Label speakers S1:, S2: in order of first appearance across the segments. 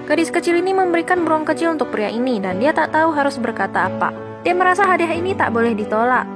S1: Gadis kecil ini memberikan burung kecil untuk pria ini dan dia tak tahu harus berkata apa. Dia merasa hadiah ini tak boleh ditolak.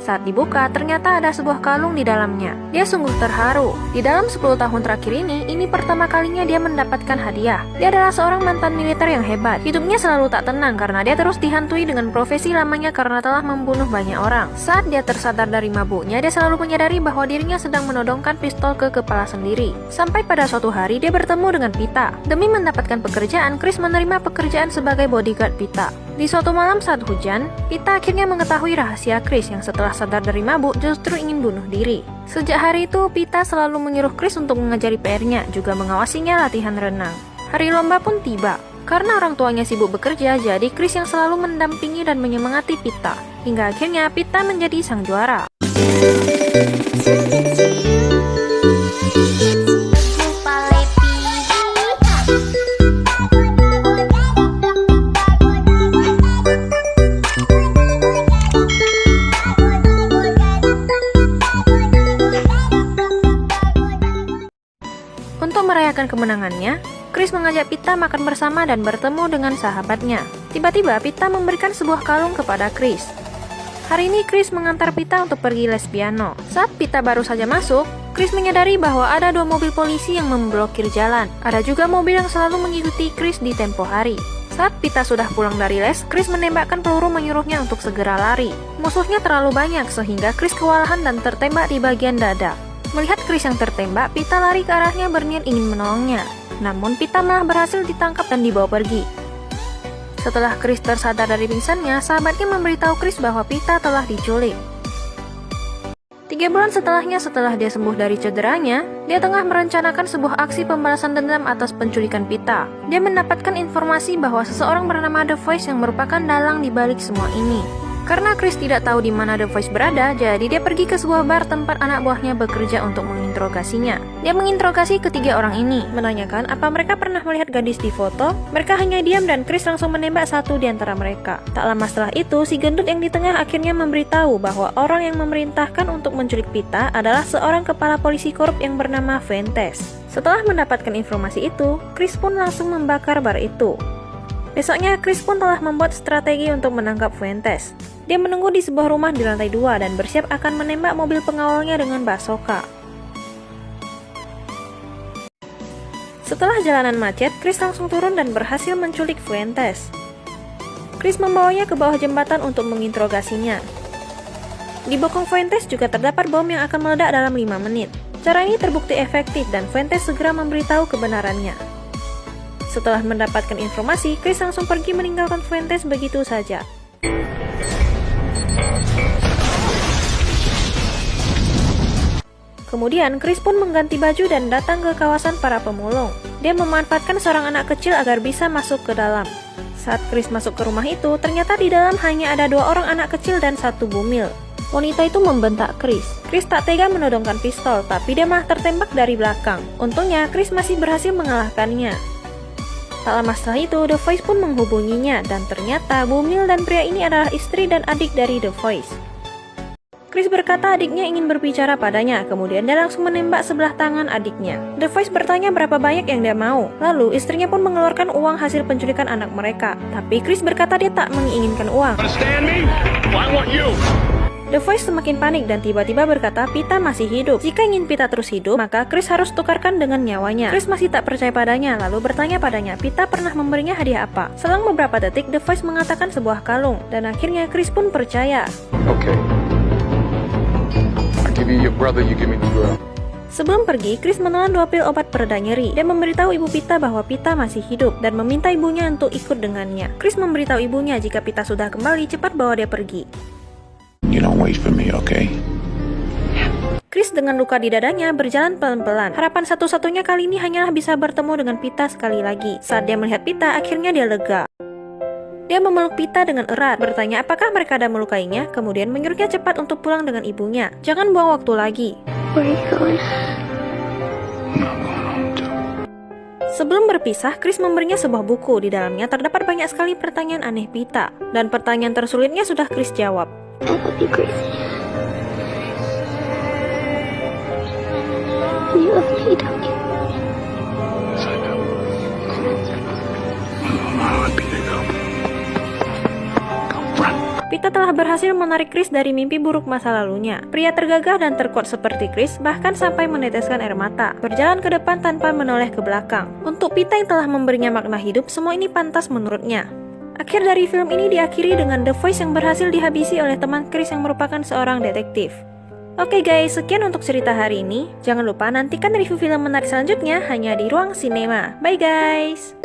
S1: Saat dibuka, ternyata ada sebuah kalung di dalamnya. Dia sungguh terharu. Di dalam 10 tahun terakhir ini pertama kalinya dia mendapatkan hadiah. Dia adalah seorang mantan militer yang hebat. Hidupnya selalu tak tenang karena dia terus dihantui dengan profesi lamanya karena telah membunuh banyak orang. Saat dia tersadar dari mabuknya, dia selalu menyadari bahwa dirinya sedang menodongkan pistol ke kepala sendiri. Sampai pada suatu hari, dia bertemu dengan Pita. Demi mendapatkan pekerjaan, Chris menerima pekerjaan sebagai bodyguard Pita. Di suatu malam saat hujan, Pita akhirnya mengetahui rahasia Chris yang setelah sadar dari mabuk justru ingin bunuh diri. Sejak hari itu, Pita selalu menyuruh Chris untuk mengajari PR-nya, juga mengawasinya latihan renang. Hari lomba pun tiba. Karena orang tuanya sibuk bekerja, jadi Chris yang selalu mendampingi dan menyemangati Pita. Hingga akhirnya Pita menjadi sang juara. Untuk merayakan kemenangannya, Chris mengajak Pita makan bersama dan bertemu dengan sahabatnya. Tiba-tiba Pita memberikan sebuah kalung kepada Chris. Hari ini Chris mengantar Pita untuk pergi les piano. Saat Pita baru saja masuk, Chris menyadari bahwa ada 2 mobil polisi yang memblokir jalan. Ada juga mobil yang selalu mengikuti Chris di tempo hari. Saat Pita sudah pulang dari les, Chris menembakkan peluru menyuruhnya untuk segera lari. Musuhnya terlalu banyak sehingga Chris kewalahan dan tertembak di bagian dada. Melihat Chris yang tertembak, Pita lari ke arahnya berniat ingin menolongnya. Namun Pita malah berhasil ditangkap dan dibawa pergi. Setelah Chris tersadar dari pingsannya, sahabatnya memberitahu Chris bahwa Pita telah diculik. 3 bulan setelahnya, setelah dia sembuh dari cederanya, dia tengah merencanakan sebuah aksi pembalasan dendam atas penculikan Pita. Dia mendapatkan informasi bahwa seseorang bernama The Voice yang merupakan dalang di balik semua ini. Karena Chris tidak tahu di mana The Voice berada, jadi dia pergi ke sebuah bar tempat anak buahnya bekerja untuk menginterogasinya. Dia menginterogasi ketiga orang ini, menanyakan apa mereka pernah melihat gadis di foto. Mereka hanya diam dan Chris langsung menembak satu di antara mereka. Tak lama setelah itu, si gendut yang di tengah akhirnya memberitahu bahwa orang yang memerintahkan untuk menculik Pita adalah seorang kepala polisi korup yang bernama Fuentes. Setelah mendapatkan informasi itu, Chris pun langsung membakar bar itu. Besoknya, Chris pun telah membuat strategi untuk menangkap Fuentes. Dia menunggu di sebuah rumah di lantai 2 dan bersiap akan menembak mobil pengawalnya dengan bazooka. Setelah jalanan macet, Chris langsung turun dan berhasil menculik Fuentes. Chris membawanya ke bawah jembatan untuk menginterogasinya. Di bokong Fuentes juga terdapat bom yang akan meledak dalam 5 menit. Cara ini terbukti efektif dan Fuentes segera memberitahu kebenarannya. Setelah mendapatkan informasi, Chris langsung pergi meninggalkan Fuentes begitu saja. Kemudian, Chris pun mengganti baju dan datang ke kawasan para pemulung. Dia memanfaatkan seorang anak kecil agar bisa masuk ke dalam. Saat Chris masuk ke rumah itu, ternyata di dalam hanya ada 2 orang anak kecil dan 1 bumil. Wanita itu membentak Chris. Chris tak tega menodongkan pistol, tapi dia malah tertembak dari belakang. Untungnya, Chris masih berhasil mengalahkannya. Tak lama setelah itu, The Voice pun menghubunginya, dan ternyata bumil dan pria ini adalah istri dan adik dari The Voice. Chris berkata adiknya ingin berbicara padanya, kemudian dia langsung menembak sebelah tangan adiknya. The Voice bertanya berapa banyak yang dia mau, lalu istrinya pun mengeluarkan uang hasil penculikan anak mereka. Tapi Chris berkata dia tak menginginkan uang. The Voice semakin panik dan tiba-tiba berkata Pita masih hidup. Jika ingin Pita terus hidup, maka Chris harus tukarkan dengan nyawanya. Chris masih tak percaya padanya, lalu bertanya padanya Pita pernah memberinya hadiah apa. Selang beberapa detik, The Voice mengatakan sebuah kalung, dan akhirnya Chris pun percaya.
S2: Okay. I give you your brother, you give me the girl.
S1: Sebelum pergi, Chris menelan 2 pil obat pereda nyeri. Dia memberitahu ibu Pita bahwa Pita masih hidup dan meminta ibunya untuk ikut dengannya. Chris memberitahu ibunya jika Pita sudah kembali, cepat bawa dia pergi.
S2: You don't wait for me, okay?
S1: Chris dengan luka di dadanya berjalan pelan-pelan. Harapan satu-satunya kali ini hanyalah bisa bertemu dengan Pita sekali lagi. Saat dia melihat Pita, akhirnya dia lega. Dia memeluk Pita dengan erat, bertanya apakah mereka ada melukainya, kemudian menyuruhnya cepat untuk pulang dengan ibunya. Jangan buang waktu lagi. Sebelum berpisah, Chris memberinya sebuah buku. Di dalamnya terdapat banyak sekali pertanyaan aneh Pita, dan pertanyaan tersulitnya sudah Chris jawab.
S2: Yes, I do.
S1: Pita telah berhasil menarik Chris dari mimpi buruk masa lalunya. Pria tergagah dan terkuat seperti Chris bahkan sampai meneteskan air mata, berjalan ke depan tanpa menoleh ke belakang. Untuk Pita yang telah memberinya makna hidup, semua ini pantas menurutnya. Akhir dari film ini diakhiri dengan The Voice yang berhasil dihabisi oleh teman Chris yang merupakan seorang detektif. Oke guys, sekian untuk cerita hari ini. Jangan lupa nantikan review film menarik selanjutnya hanya di Ruang Sinema. Bye guys!